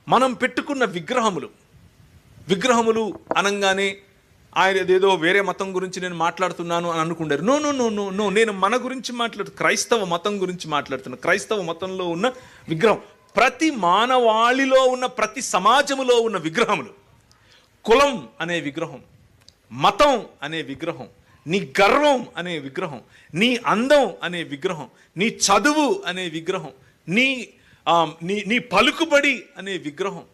మనం పెట్టుకున్న విగ్రహములు అనగానే ఆయన ఏదేదో వేరే మతం గురించి నేను మాట్లాడుతున్నాను అని అనుకుంటారు. No no no no no నేను మన గురించి క్రైస్తవ మతం గురించి మాట్లాడుతున్నాను. క్రైస్తవ మతంలో ఉన్న విగ్రహం, ప్రతి మానవాళిలో ఉన్న, ప్రతి సమాజములో ఉన్న విగ్రహములు, కులం అనే విగ్రహం, మతం అనే విగ్రహం, నీ గర్వం అనే విగ్రహం, నీ అందం అనే విగ్రహం, నీ చదువు అనే విగ్రహం, నీ పలుకుబడి అనే విగ్రహం,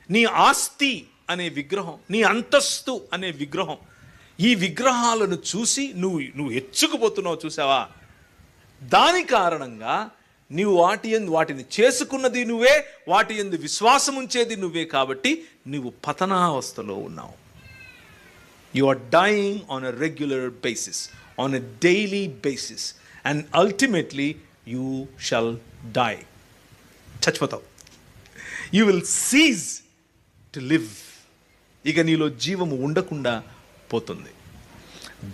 నీ ఆస్తి అనే విగ్రహం, నీ అంతస్తు అనే విగ్రహం. ఈ విగ్రహాలను చూసి నువ్వు హెచ్చుకుపోతున్నావు చూసావా? దాని కారణంగా నీవు వాటిని చేసుకున్నది నువ్వే, వాటి యందు విశ్వాసం ఉంచేది నువ్వే. కాబట్టి నువ్వు పతనావస్థలో ఉన్నావు. You are dying on a regular basis, on a daily basis, and ultimately you shall die. చచ్చిపోతావు. You will cease to live. ఇక నీలో జీవము ఉండకుండా పోతుంది.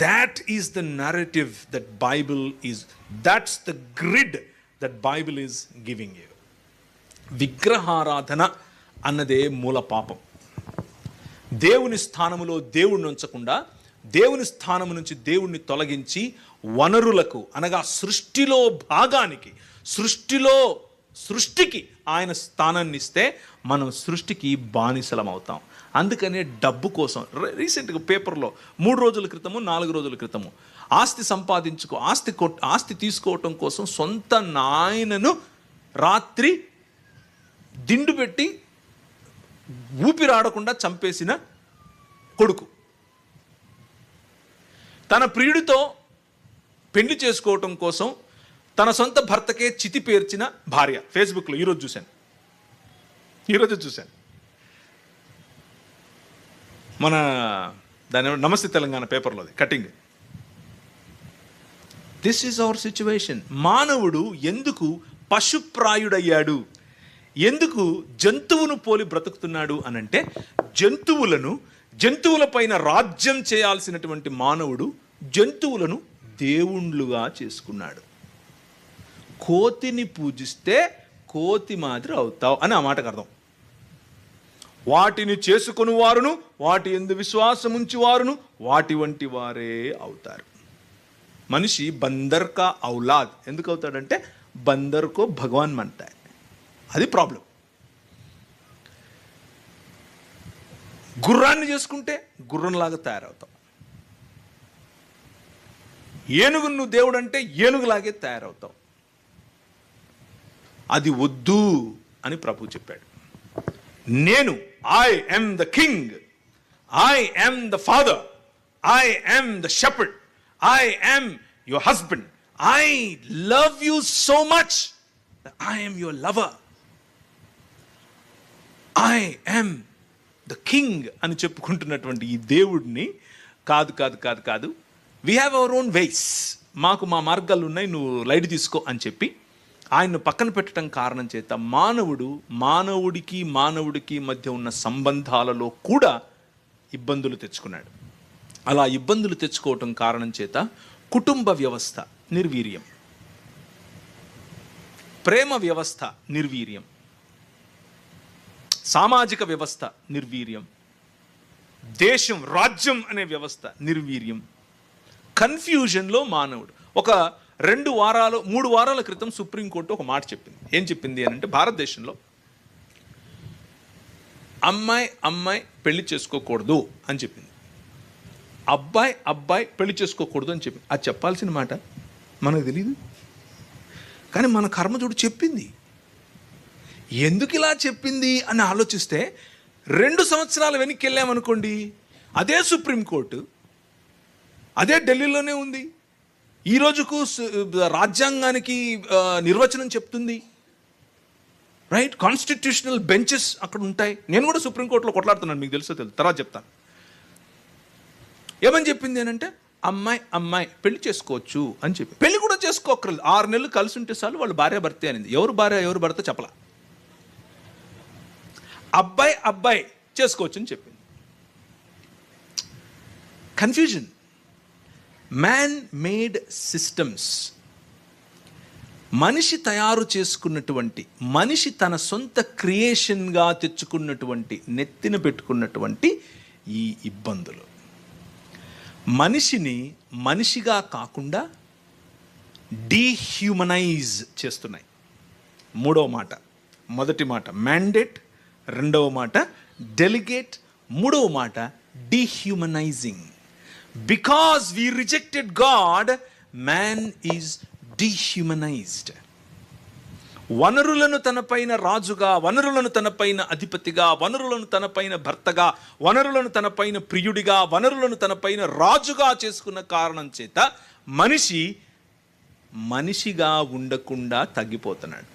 That is the narrative that Bible is. That's the grid that Bible is giving you. విగ్రహారాధన అన్నదే మూల పాపం. దేవుని స్థానములో దేవుణ్ణి ఉంచకుండా, దేవుని స్థానము నుంచి దేవుణ్ణి తొలగించి వనరులకు అనగా సృష్టిలో భాగానికి, సృష్టికి ఆయన స్థానాన్ని ఇస్తే మనం సృష్టికి బానిసలం అవుతాం. అందుకనే డబ్బు కోసం రీసెంట్గా పేపర్లో 3 రోజుల క్రితము 4 రోజుల క్రితము ఆస్తి తీసుకోవటం కోసం సొంత నాయనను రాత్రి దిండు పెట్టి ఊపిరాడకుండా చంపేసిన కొడుకు, తన ప్రియుడితో పెళ్లి చేసుకోవటం కోసం తన సొంత భర్తకే చితి పేర్చిన భార్య. ఫేస్బుక్లో ఈరోజు చూశాను. మన దాని నమస్తే తెలంగాణ పేపర్లో cutting. This is our situation. మానవుడు ఎందుకు పశుప్రాయుడయ్యాడు, ఎందుకు జంతువును పోలి బ్రతుకుతున్నాడు అనంటే, జంతువుల పైన రాజ్యం చేయాల్సినటువంటి మానవుడు జంతువులను దేవుళ్ళుగా చేసుకున్నాడు. కోతిని పూజిస్తే కోతి మాదిరి అవుతావు అని ఆ మాటకు అర్థం. వాటిని చేసుకుని వారును, వాటి యందు విశ్వాసం ఉంచి వారును వాటి వంటి వారే అవుతారు. మనిషి బందర్ కా ఔలాద్ ఎందుకు అవుతాడంటే, బందర్ కో భగవాన్ మంటాయి. అది ప్రాబ్లం. గుర్రాన్ని చేసుకుంటే గుర్రంలాగా తయారవుతావు. ఏనుగును నువ్వు దేవుడు అంటే ఏనుగులాగే తయారవుతావు. అది వద్దు అని ప్రభు చెప్పాడు. నేను I am the king, I am the father, I am the shepherd, I am your husband, I love you so much that I am your lover, I am the king అని చెప్పుకుంటున్నటువంటి ఈ దేవుడిని కాదు we have our own ways, మాకు మా మార్గాలు ఉన్నాయి, నువ్వు light తీసుకో అని చెప్పి ఆయన్ను పక్కన పెట్టడం కారణం చేత మానవుడికి మధ్య ఉన్న సంబంధాలలో కూడా ఇబ్బందులు తెచ్చుకున్నాడు. అలా ఇబ్బందులు తెచ్చుకోవటం కారణం చేత కుటుంబ వ్యవస్థ నిర్వీర్యం, ప్రేమ వ్యవస్థ నిర్వీర్యం, సామాజిక వ్యవస్థ నిర్వీర్యం, దేశం రాజ్యం అనే వ్యవస్థ నిర్వీర్యం, కన్ఫ్యూజన్లో మానవుడు. ఒక 3 వారాల క్రితం సుప్రీంకోర్టు ఒక మాట చెప్పింది. ఏం చెప్పింది అని అంటే, భారతదేశంలో అమ్మాయి పెళ్లి చేసుకోకూడదు అని చెప్పింది, అబ్బాయి పెళ్లి చేసుకోకూడదు అని చెప్పింది. అది చెప్పాల్సిన మాట మనకు తెలియదు, కానీ మన కర్మజోడు చెప్పింది. ఎందుకు ఇలా చెప్పింది అని ఆలోచిస్తే 2 సంవత్సరాలు వెనక్కి వెళ్ళామనుకోండి, అదే సుప్రీంకోర్టు అదే ఢిల్లీలోనే ఉంది. ఈ రోజుకు రాజ్యాంగానికి నిర్వచనం చెప్తుంది, రైట్? కాన్స్టిట్యూషనల్ బెంచెస్ అక్కడ ఉంటాయి. నేను కూడా సుప్రీంకోర్టులో కొట్లాడుతున్నాను, మీకు తెలుసో తర్వాత చెప్తాను. ఏమని చెప్పింది అని అంటే, అమ్మాయి పెళ్లి చేసుకోవచ్చు అని చెప్పి, పెళ్లి కూడా చేసుకోకర్లేదు, 6 నెలలు కలిసి ఉంటే చాలు వాళ్ళు భార్యాభర్తే అనింది. ఎవరు భార్య ఎవరు భర్త చెప్పలా. అబ్బాయి చేసుకోవచ్చు అని చెప్పింది. కన్ఫ్యూజన్. Man made systems మనిషి తయారు చేసుకున్నటువంటి, మనిషి తన సొంత క్రియేషన్గా తెచ్చుకున్నటువంటి, నెత్తిన పెట్టుకున్నటువంటి ఈ ఇబ్బందులు మనిషిని మనిషిగా కాకుండా డీహ్యూమనైజ్ చేస్తున్నాయి. మూడవ మాట, మొదటి మాట మ్యాండేట్, రెండవ మాట డెలిగేట్, మూడవ మాట dehumanising. Because we rejected God, man is dehumanised. వనరులను తనపైన రాజుగా, వనరులను తనపైన అధిపతిగా, వనరులను తనపైన భర్తగా, వనరులను తనపైన ప్రియుడిగా, వనరులను తనపైన రాజుగా చేసుకున్న కారణం చేత మనిషి మనిషిగా ఉండకుండా తగ్గిపోతున్నాడు.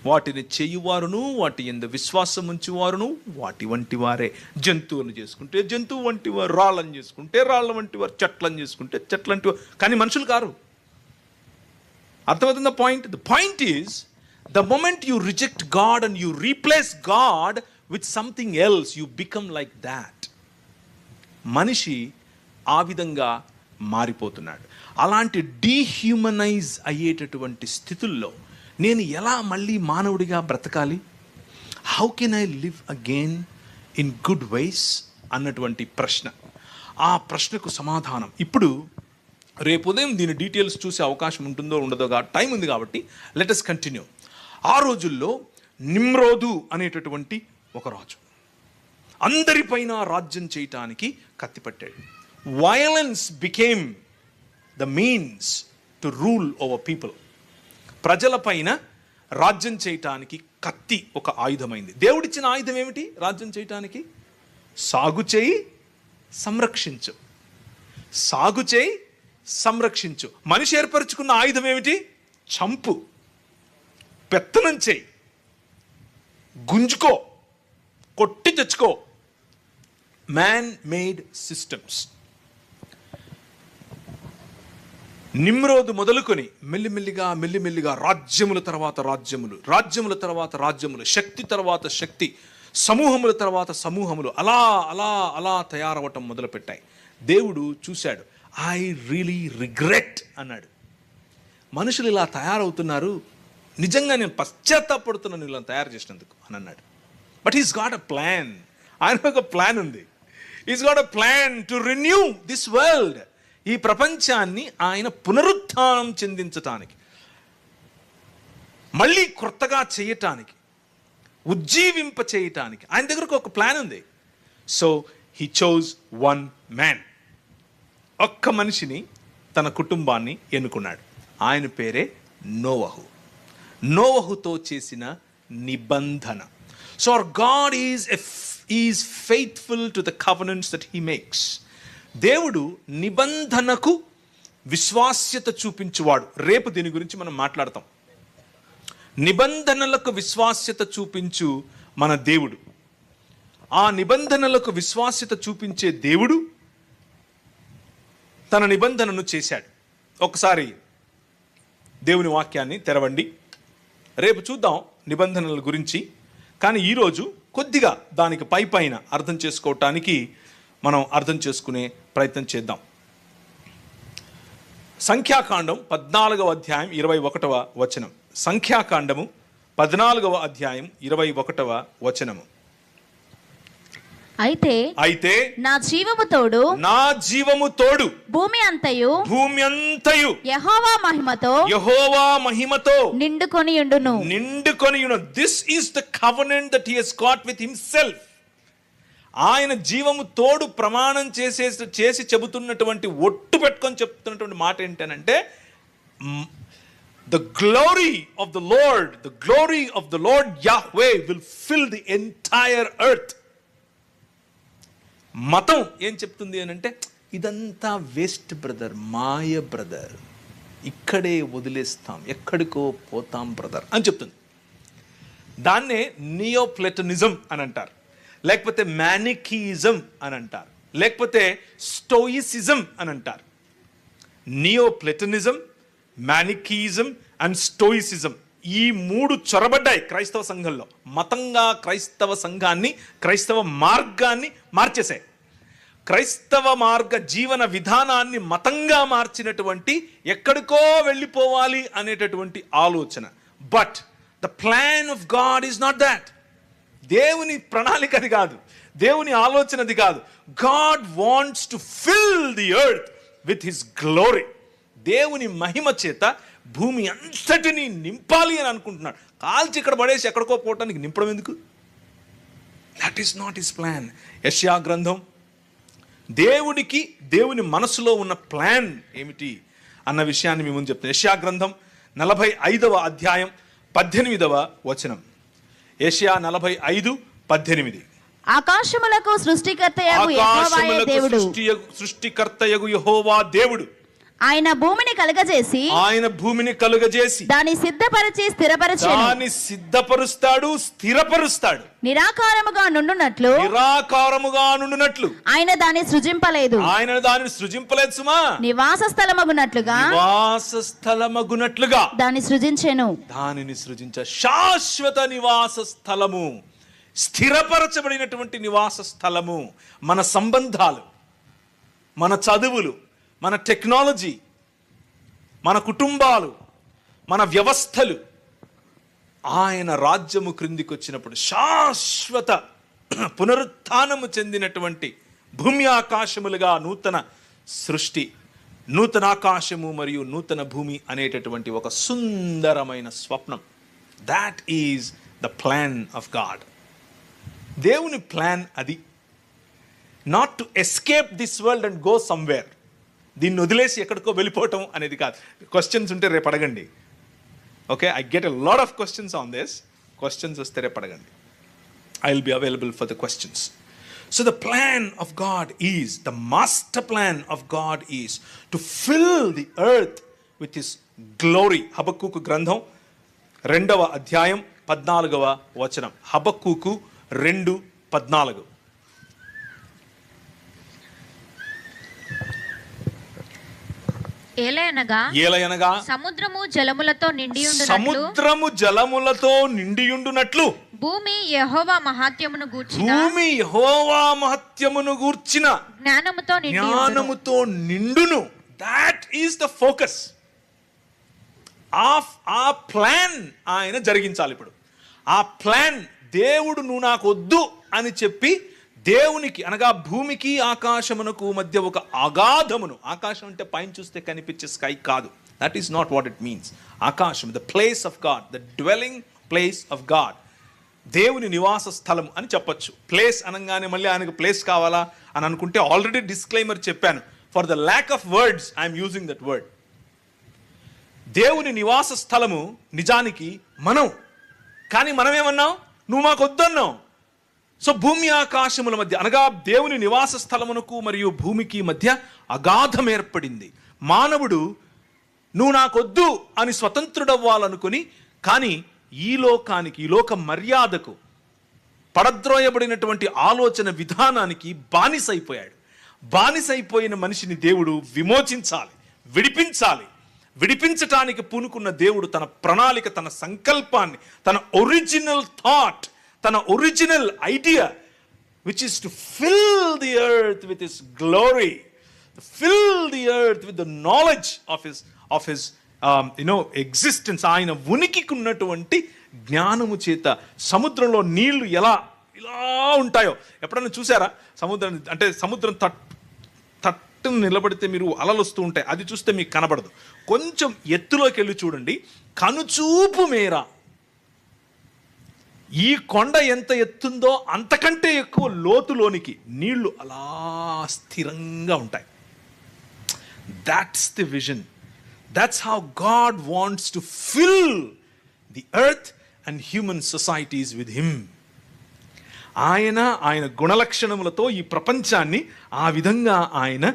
వాటిని చేయువారును, వాటి యందు విశ్వాసం ఉంచువారును వాటి వంటి వారే. జంతువులను చేసుకుంటే జంతువు వంటి వారు, రాళ్ళని చేసుకుంటే రాళ్ళ వంటి వారు, చెట్లను చేసుకుంటే చెట్ల వంటి వారు, కానీ మనుషులు కారు. అర్థమవుతుంది point? The point is, the moment you reject God and you replace God with something else, you become like that. మనిషి ఆ విధంగా మారిపోతున్నాడు. అలాంటి డీహ్యూమనైజ్ అయ్యేటటువంటి స్థితుల్లో నేను ఎలా మళ్ళీ మానవుడిగా బ్రతకాలి? How can I live again in good ways అన్నటువంటి ప్రశ్న. ఆ ప్రశ్నకు సమాధానం ఇప్పుడు రేపు ఉదయం దీని డీటెయిల్స్ చూసే అవకాశం ఉంటుందో ఉండదో, టైం ఉంది కాబట్టి లెట్ us కంటిన్యూ. ఆ రోజుల్లో నిమ్రోదు అనేటటువంటి ఒక రాజు అందరిపైన రాజ్యం చేయటానికి కత్తిపట్టాడు. Violence became the means to rule over people. ప్రజలపైన రాజ్యం చేయటానికి కత్తి ఒక ఆయుధమైంది. దేవుడిచ్చిన ఆయుధం ఏమిటి రాజ్యం చేయటానికి? సాగు చేయి, సంరక్షించు. సాగు చేయి, సంరక్షించు. మనిషి ఏర్పరచుకున్న ఆయుధం ఏమిటి? చంపు, పెత్తనం చేయి, గుంజుకో, కొట్టి తెచ్చుకో. Man made systems. నిమ్రోదు మొదలుకొని మెల్లిమెల్లిగా రాజ్యముల తర్వాత రాజ్యములు, రాజ్యముల తర్వాత రాజ్యములు, శక్తి తర్వాత శక్తి, సమూహముల తర్వాత సమూహములు అలా అలా అలా తయారవటం మొదలుపెట్టాయి. దేవుడు చూశాడు. ఐ రియలీ రిగ్రెట్ అన్నాడు. మనుషులు ఇలా తయారవుతున్నారు, నిజంగా నేను పశ్చాత్తాపడుతున్నాను ఇలా తయారు చేసినందుకు అని అన్నాడు. But he's got a plan. ఆయన ఒక ప్లాన్ ఉంది. He's got a plan to renew this world. ఈ ప్రపంచాన్ని ఆయన పునరుత్థానం చెందించటానికి, మళ్ళీ కొత్తగా చేయటానికి, ఉజ్జీవింప చేయటానికి ఆయన దగ్గరకు ఒక ప్లాన్ ఉంది. So he chose one man. ఒక్క మనిషిని, తన కుటుంబాన్ని ఎన్నుకున్నాడు. ఆయన పేరే నోవహు. నోవహుతో చేసిన నిబంధన. So our God is faithful to the covenants that he makes. దేవుడు నిబంధనకు విశ్వాస్యత చూపించువాడు. రేపు దీని గురించి మనం మాట్లాడతాం. నిబంధనలకు విశ్వాస్యత చూపించు మన దేవుడు. ఆ నిబంధనలకు విశ్వాస్యత చూపించే దేవుడు తన నిబంధనను చేశాడు. ఒకసారి దేవుని వాక్యాన్ని తెరవండి. రేపు చూద్దాం నిబంధనల గురించి. కానీ ఈరోజు కొద్దిగా దానికి పైన అర్థం చేసుకోవటానికి మనం అర్థం చేసుకునే ప్రయత్నం చేద్దాం. సంఖ్యాకాండం 14వ అధ్యాయం 21వ వచనం. సంఖ్యాకాండము 14వ అధ్యాయం 21వ వచనము. అయితే నా జీవము తోడు భూమి అంతయు యెహోవా మహిమతో నిండుకొని ఉండును. This is the covenant that he has got with himself. ఆయన జీవము తోడు ప్రమాణం చేసి చెబుతున్నటువంటి, ఒట్టు పెట్టుకొని చెప్తున్నటువంటి మాట ఏంటనంటే, the glory of the Lord Yahweh will fill the entire earth. మతం ఏం చెప్తుంది అనంటే, ఇదంతా వేస్ట్ బ్రదర్, మాయ బ్రదర్, ఇక్కడే వదిలేస్తాం, ఎక్కడికో పోతాం బ్రదర్ అని చెప్తుంది. దాన్నే నియోప్లెటనిజం అని అంటారు, లేకపోతే మ్యానికీయిజం అని అంటారు, లేకపోతే స్టోయిసిజం అని అంటారు. నియోప్లెటనిజం, మ్యానికీయిజం అండ్ స్టోయిసిజం, ఈ మూడు చొరబడ్డాయి క్రైస్తవ సంఘంలో. మతంగా క్రైస్తవ సంఘాన్ని, క్రైస్తవ మార్గాన్ని మార్చేశాయి. క్రైస్తవ మార్గ జీవన విధానాన్ని మతంగా మార్చినటువంటి ఎక్కడికో వెళ్ళిపోవాలి అనేటటువంటి ఆలోచన. But the plan of God is not that. దేవుని ప్రణాళిక అది కాదు, దేవుని ఆలోచన అది కాదు. God wants to fill the earth with his glory. దేవుని మహిమ చేత భూమి అంతటిని నింపాలి అని అనుకుంటున్నాడు. కాల్చి ఇక్కడ పడేసి ఎక్కడికో పోవటానికి నింపడం ఎందుకు? That is not his plan. యెషయా గ్రంథం దేవుని మనసులో ఉన్న ప్లాన్ ఏమిటి అన్న విషయాన్ని మీ ముందు చెప్తాను. యెషయా గ్రంథం 45వ అధ్యాయం 18వ వచనం. యెషయా 45:18. ఆకాశములకు సృష్టికర్తయగు యెహోవా దేవుడు ఆయన భూమిని కలుగజేసి దాన్ని సిద్ధపరుస్తాడు, స్థిరపరుస్తాడు. నిరాకారముగా నుండునట్లు ఆయన దాన్ని సృజింపలేదు సుమా. నివాస స్థలమగునట్లుగా దాన్ని సృజించెను. దానిని శాశ్వత నివాస స్థలము, స్థిరపరచబడినటువంటి నివాస స్థలము. మన సంబంధాలు, మన చదువులు, మన టెక్నాలజీ, మన కుటుంబాలు, మన వ్యవస్థలు ఆయన రాజ్యము క్రిందికి వచ్చినప్పుడు శాశ్వత పునరుత్థానము చెందినటువంటి భూమి ఆకాశములుగా నూతన సృష్టి, నూతన ఆకాశము మరియు నూతన భూమి అనేటటువంటి ఒక సుందరమైన స్వప్నం. That is the plan of God. దేవుని ప్లాన్ అది. Not to escape this world and go somewhere. దీన్ని వదిలేసి ఎక్కడికో వెళ్ళిపోవటం అనేది కాదు. క్వశ్చన్స్ ఉంటే రేపు అడగండి. Okay, I get a lot of questions on this. Questions వస్తే రేపు అడగండి. I will be available for the questions. So the plan of God is, the master plan of God is to fill the earth with his glory. హబక్కూకు గ్రంథం 2వ అధ్యాయం 14వ వచనం. హబక్కూకు 2:14. ఏలయనగా సముద్రము జలములతో నిండియుండునట్లు భూమి యెహోవా మహత్యమును గూర్చిన జ్ఞానముతో నిండును. That is the focus of a plan. ఆయన జరిగించాలి. ఇప్పుడు ఆ ప్లాన్, దేవుడు నువ్వు నాకు వద్దు అని చెప్పి దేవునికి అనగా భూమికి ఆకాశమునకు మధ్య ఒక అగాధమును, ఆకాశం అంటే పైన చూస్తే కనిపించే స్కై కాదు, that is not what it means. ఆకాశం, the place of God, the dwelling place of God, దేవుని నివాస స్థలం అని చెప్పొచ్చు. ప్లేస్ అనగానే మళ్ళీ ఆయనకు ప్లేస్ కావాలా అని అనుకుంటే ఆల్రెడీ డిస్క్లైమర్ చెప్పాను. For the lack of words I'm using that word. దేవుని నివాస స్థలము నిజానికి మనం, కానీ మనమేమన్నాం? నువ్వు మాకు వద్దన్నావు. సో భూమి ఆకాశముల మధ్య అనగా దేవుని నివాస స్థలమునకు మరియు భూమికి మధ్య అగాధం ఏర్పడింది. మానవుడు నువ్వు నాకొద్దు అని స్వతంత్రుడవ్వాలనుకుని, కానీ ఈ లోకానికి, ఈ లోక మర్యాదకు, పడద్రోయబడినటువంటి ఆలోచన విధానానికి బానిసైపోయాడు. బానిసైపోయిన మనిషిని దేవుడు విమోచించాలి, విడిపించాలి. విడిపించటానికి పూనుకున్న దేవుడు తన ప్రణాళిక, తన సంకల్పాన్ని, తన ఒరిజినల్ థాట్, తన original idea, which is to fill the earth with his glory, fill the earth with the knowledge of his existence. ఆయన ఉనికికి ఉన్నటువంటి జ్ఞానము చేత సముద్రంలో నీళ్లు ఇలా ఉంటాయో ఎప్పుడైనా చూసారా? సముద్రం తట్టును నిలబడితే మీరు అలలు వస్తూ ఉంటాయి, అది చూస్తే మీకు కనబడదు. కొంచెం ఎత్తులోకి వెళ్ళి చూడండి, కనుచూపు మేర ఈ కొండ ఎంత ఎత్తుందో అంతకంటే ఎక్కువ లోతులోనికి నీళ్లు అలా స్థిరంగా ఉంటాయి. That's the vision. That's how God wants to fill the earth and human societies with him. ఆయన గుణలక్షణములతో ఈ ప్రపంచాన్ని ఆ విధంగా ఆయన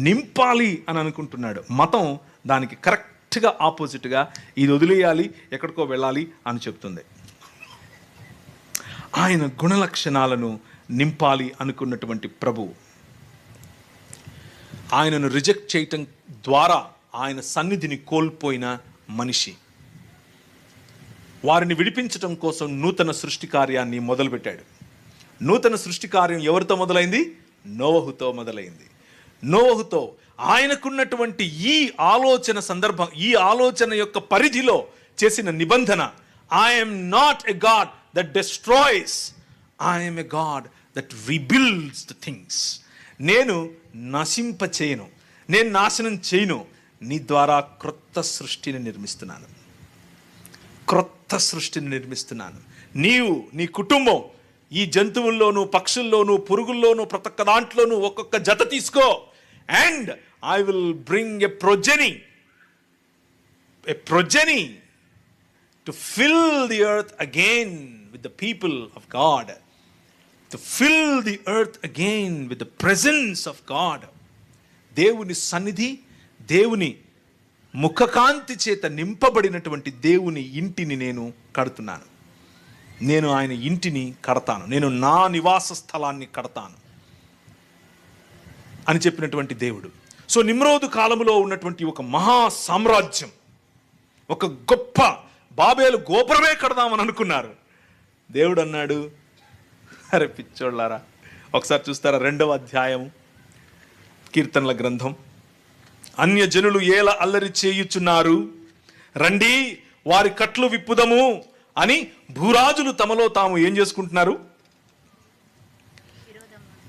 నింపాలి అని అనుకుంటున్నాడు. మతం దానికి కరెక్ట్గా ఆపోజిట్గా ఇది వదిలేయాలి, ఎక్కడికో వెళ్ళాలి అని చెప్తుంది. ఆయన గుణలక్షణాలను నింపాలి అనుకున్నటువంటి ప్రభువు ఆయనను రిజెక్ట్ చేయటం ద్వారా ఆయన సన్నిధిని కోల్పోయిన మనిషి. వారిని విడిపించటం కోసం నూతన సృష్టి కార్యాన్ని మొదలుపెట్టాడు. నూతన సృష్టి కార్యం ఎవరితో మొదలైంది? నోవహుతో మొదలైంది. నోవహుతో ఆయనకున్నటువంటి ఈ ఆలోచన సందర్భం, ఈ ఆలోచన యొక్క పరిధిలో చేసిన నిబంధన, I'm not a God that destroys, I'm a God that rebuilds the things. నేను నశింపచేయను, నేను నాశనం చేయను, నీ ద్వారా క్రొత్త సృష్టిని నిర్మిస్తున్నాను, క్రొత్త సృష్టిని నిర్మిస్తున్నాను. నీవు, నీ కుటుంబం, ఈ జంతువుల్లోనూ, పక్షుల్లోనూ, పురుగుల్లోనూ, ప్రతి ఒక్క దాంట్లోనూ ఒక్కొక్క జత తీసుకో. And I will bring a progeny to fill the earth again with the people of God, to fill the earth again with the presence of God. దేవుని సన్నిధి, దేవుని ముఖకాంతి చేత నింపబడినటువంటి దేవుని ఇంటిని నేను కడుతున్నాను. నేను ఆయన ఇంటిని కడతాను, నేను నా నివాస స్థలాన్ని కడతాను అని చెప్పినటువంటి దేవుడు. సో నిమ్రోదు కాలములో ఉన్నటువంటి ఒక మహా సామ్రాజ్యం, ఒక గొప్ప బాబేలు గోపురమే కడదామని అనుకున్నారు. దేవుడు అన్నాడు, అరే పిచ్చోళ్ళారా, ఒకసారి చూస్తారా 2వ అధ్యాయం కీర్తనల గ్రంథం. అన్యజనులు ఏల అల్లరి చేయుచున్నారు, రండి వారి కట్లు విప్పుదము అని భూరాజులు తమలో తాము ఏం చేసుకుంటున్నారు?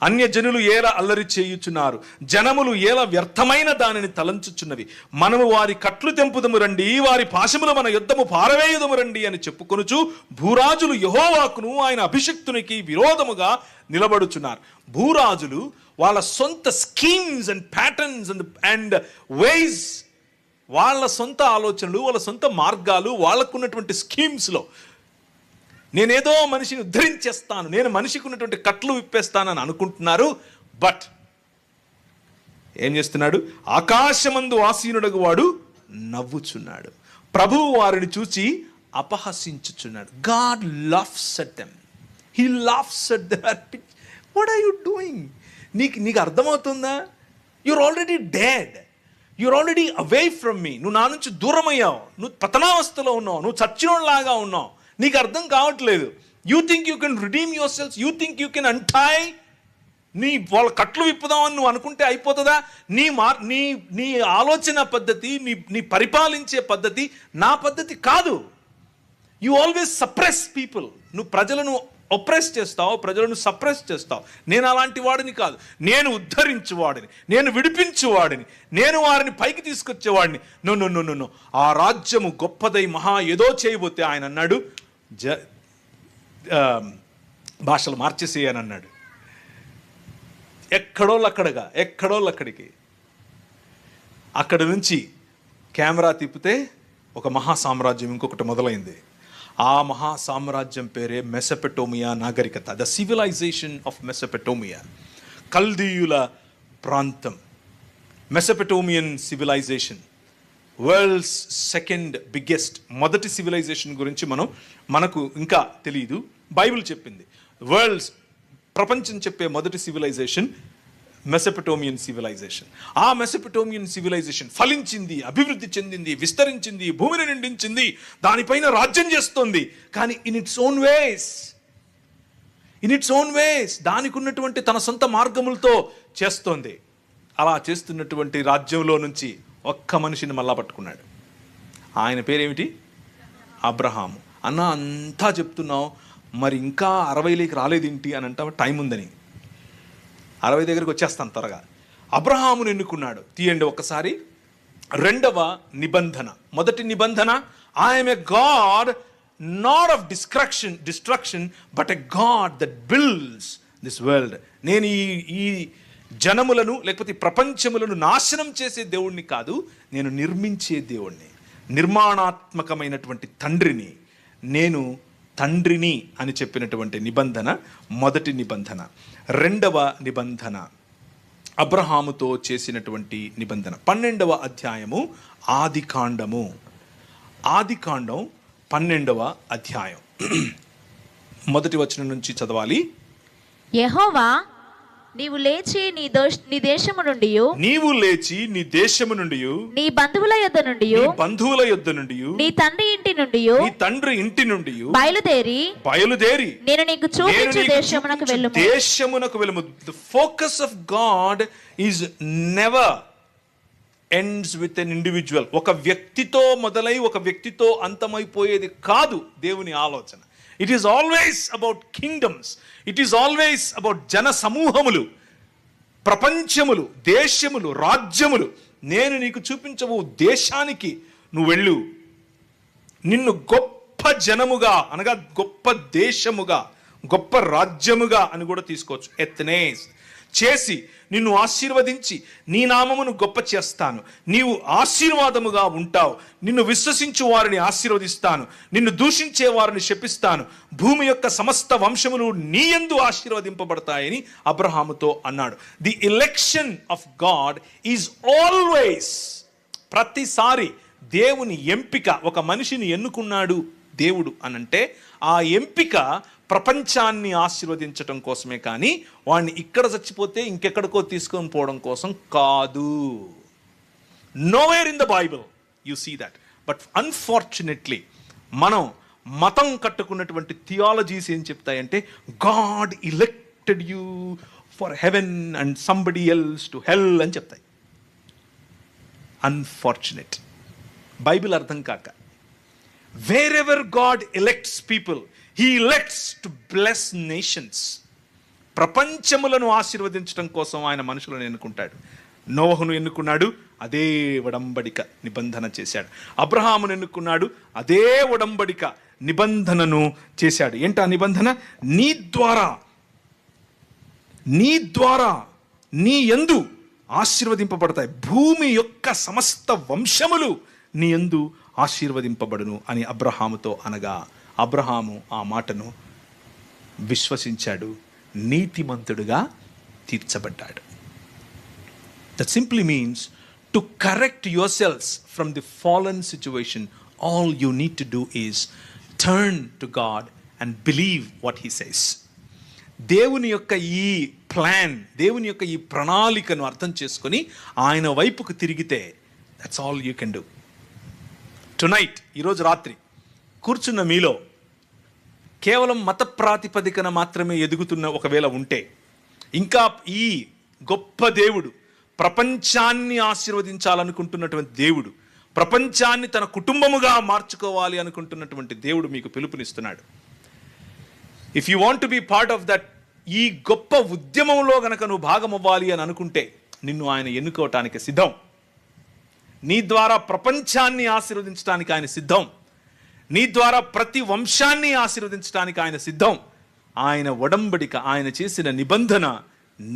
అన్యజనులు ఏల అల్లరి చేయుచున్నారు, జనములు ఏల వ్యర్థమైన దానిని తలంచుచున్నవి. మనము వారి కట్లు తెంపుదము రండి, వారి పాశములు మన యుద్ధము పారవేయుదము రండి అని చెప్పుకొనుచు భూరాజులు యెహోవాకును ఆయన అభిషిక్తునికి విరోధముగా నిలబడుచున్నారు. భూరాజులు వాళ్ళ సొంత స్కీమ్స్ అండ్ ప్యాటర్న్స్ అండ్ వేస్, వాళ్ళ సొంత ఆలోచనలు, వాళ్ళ సొంత మార్గాలు, వాళ్ళకున్నటువంటి స్కీమ్స్లో నేనేదో మనిషిని ఉద్ధరించేస్తాను, నేను మనిషికి ఉన్నటువంటి కట్లు విప్పేస్తానని అనుకుంటున్నారు. బట్ ఏం చేస్తున్నాడు? ఆకాశమందు ఆసీనుడగు వాడు నవ్వుచున్నాడు, ప్రభువు వారిని చూచి అపహసించుచున్నాడు. God laughs at them, he laughs at that. What are you doing? నీకు అర్థమవుతుందా? You're already dead, you're already away from me. నువ్వు నా నుంచి దూరం అయ్యావు, నువ్వు పతనావస్థలో ఉన్నావు, నువ్వు చచ్చినోళ్ళలాగా ఉన్నావు. నీకు అర్థం కావట్లేదు. You think you can redeem yourself, you think you can untie. వాళ్ళ కట్లు విప్పుదామని నువ్వు అనుకుంటే అయిపోతుందా? నీ ఆలోచన పద్ధతి, నీ పరిపాలించే పద్ధతి నా పద్ధతి కాదు. You always suppress people. నువ్వు ప్రజలను ఒప్రెస్ చేస్తావు, ప్రజలను సప్రెస్ చేస్తావు. నేను అలాంటి వాడిని కాదు, నేను ఉద్ధరించువాడిని, నేను విడిపించువాడిని, నేను వారిని పైకి తీసుకొచ్చేవాడిని. నో, ఆ రాజ్యము గొప్పదై మహా ఏదో చేయబోతే ఆయన అన్నాడు, భాషలు మార్చేసేయని అన్నాడు. ఎక్కడోళ్ళక్కడికి అక్కడి నుంచి కెమెరా తిప్పితే ఒక మహా సామ్రాజ్యం ఇంకొకటి మొదలైంది. ఆ మహా సామ్రాజ్యం పేరే మెసొపొటేమియా నాగరికత, ద సివిలైజేషన్ ఆఫ్ మెసొపొటేమియా, కల్దీయుల ప్రాంతం. Mesopotamian civilisation world's second biggest. మొదటి సివిలైజేషన్ గురించి మనకు ఇంకా తెలియదు, బైబిల్ చెప్పింది. ప్రపంచం చెప్పే మొదటి సివిలైజేషన్ మెసొపొటేమియన్ సివిలైజేషన్. ఆ మెసొపొటేమియన్ సివిలైజేషన్ ఫలించింది, అభివృద్ధి చెందింది, విస్తరించింది, భూమిని నిండించింది, దానిపైన రాజ్యం చేస్తోంది. కానీ ఇన్ ఇట్స్ ఓన్ వేస్ దానికి ఉన్నటువంటి తన సొంత మార్గములతో చేస్తోంది. అలా చేస్తున్నటువంటి రాజ్యంలో నుంచి ఒక్క మనిషిని మళ్ళా పట్టుకున్నాడు. ఆయన పేరేమిటి? అబ్రహాము. అన్న అంతా చెప్తున్నావు, మరి ఇంకా 60 రాలేదేంటి అని అంటావు? టైం ఉందని 60 దగ్గరికి వచ్చేస్తాను త్వరగా. అబ్రహామును ఎన్నుకున్నాడు. తీయండి ఒక్కసారి 2వ నిబంధన. మొదటి నిబంధన, I'm a God not of destruction but a God that builds this world. నేను ఈ జనములను లేకపోతే ప్రపంచములను నాశనం చేసే దేవుణ్ణి కాదు, నేను నిర్మించే దేవుణ్ణి, నిర్మాణాత్మకమైనటువంటి తండ్రిని. నేను తండ్రిని అని చెప్పినటువంటి నిబంధన మొదటి నిబంధన. 2వ నిబంధన అబ్రహాముతో చేసినటువంటి నిబంధన. 12వ అధ్యాయము ఆదికాండము. ఆదికాండం 12వ అధ్యాయం 1వ వచనం నుంచి చదవాలి. యెహోవా నీవు లేచి నీ దేశము నుండి నీవు లేచి నీ దేశము నుండి నీ బంధువుల యొద్ద నుండి నీ తండ్రి ఇంటి నుండి బయలుదేరి నేను నీకు చూపించు దేశమునకు వెళ్ళుము. The focus of God is never ends with an individual. ఒక వ్యక్తితో మొదలై ఒక వ్యక్తితో అంతమైపోయేది కాదు దేవుని ఆలోచన. It is always about kingdoms. It is always about జన సమూహములు, ప్రపంచములు, దేశములు, రాజ్యములు. నేను నీకు చూపించవు దేశానికి నువ్వు వెళ్ళు. నిన్ను గొప్ప జనముగా అనగా గొప్ప దేశముగా, గొప్ప రాజ్యముగా అని కూడా తీసుకోవచ్చు. ఎత్నేస్ చేసి నిన్ను ఆశీర్వదించి నీ నామమును గొప్ప చేస్తాను. నీవు ఆశీర్వాదముగా ఉంటావు. నిన్ను విశ్వసించు వారిని ఆశీర్వదిస్తాను. నిన్ను దూషించే వారిని శపిస్తాను. భూమి యొక్క సమస్త వంశములు నీ యందు ఆశీర్వదింపబడతాయని అబ్రహాముతో అన్నాడు. The election of God is always, ప్రతిసారి దేవుని ఎంపిక, ఒక మనిషిని ఎన్నుకున్నాడు దేవుడు అనంటే ఆ ఎంపిక ప్రపంచాన్ని ఆశీర్వదించటం కోసమే, కానీ వాడిని ఇక్కడ చచ్చిపోతే ఇంకెక్కడికో తీసుకొని పోవడం కోసం కాదు. Nowhere in the Bible you see that. But unfortunately మనం మతం కట్టుకున్నటువంటి థియాలజీస్ ఏం చెప్తాయంటే God elected you for heaven and somebody else to hell అని చెప్తాయి. అన్ఫార్చునేట్. బైబిల్ అర్థం కాక wherever God elects people, he elects to bless nations. ప్రపంచములను ఆశీర్వదించడం కోసం ఆయన మనుషులను ఎన్నుకుంటాడు. నోవహును ఎన్నుకున్నాడు, అదే ఒడంబడిక నిబంధన చేశాడు. అబ్రహామును ఎన్నుకున్నాడు, అదే ఒడంబడిక నిబంధనను చేశాడు. ఏంటా నిబంధన? నీ ద్వారా నీ యందు ఆశీర్వదింపబడతాయి. భూమి యొక్క సమస్త వంశములు నీ యందు ఆశీర్వదింపబడును అని అబ్రహాముతో అనగా అబ్రహాము ఆ మాటను విశ్వసించాడు, నీతిమంతుడుగా తీర్చబడ్డాడు. That simply means to correct yourselves from the fallen situation, all you need to do is turn to God and believe what he says. దేవుని యొక్క ఈ ప్లాన్, దేవుని యొక్క ఈ ప్రణాళికను అర్థం చేసుకొని ఆయన వైపుకు తిరిగితే that's all you can do. Tonight, ఈరోజు రాత్రి కూర్చున్న మీలో కేవలం మత ప్రాతిపదికన మాత్రమే ఎదుగుతున్న ఒకవేళ ఉంటే, ఇంకా ఈ గొప్ప దేవుడు, ప్రపంచాన్ని ఆశీర్వదించాలనుకుంటున్నటువంటి దేవుడు, ప్రపంచాన్ని తన కుటుంబముగా మార్చుకోవాలి అనుకుంటున్నటువంటి దేవుడు మీకు పిలుపునిస్తున్నాడు. If you want to be part of that, ఈ గొప్ప ఉద్యమంలో గనక నువ్వు భాగమవ్వాలి అని అనుకుంటే నిన్ను ఆయన ఎన్నుకోవటానికి సిద్ధం. నీ ద్వారా ప్రపంచాన్ని ఆశీర్వదించడానికి ఆయన సిద్ధం. నీ ద్వారా ప్రతి వంశాన్ని ఆశీర్వదించడానికి ఆయన సిద్ధం. ఆయన ఒడంబడిక, ఆయన చేసిన నిబంధన,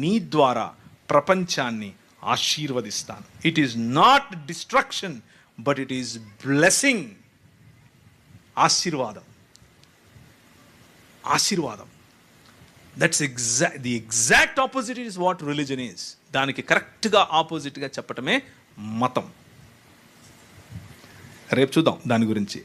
నీ ద్వారా ప్రపంచాన్ని ఆశీర్వదిస్తాను. It is not destruction, but it is blessing. ఆశీర్వాదం. That's the exact opposite is what religion is. దానికి కరెక్ట్గా ఆపోజిట్గా చెప్పటమే మతం. రేపు చూద్దాం దాని గురించి.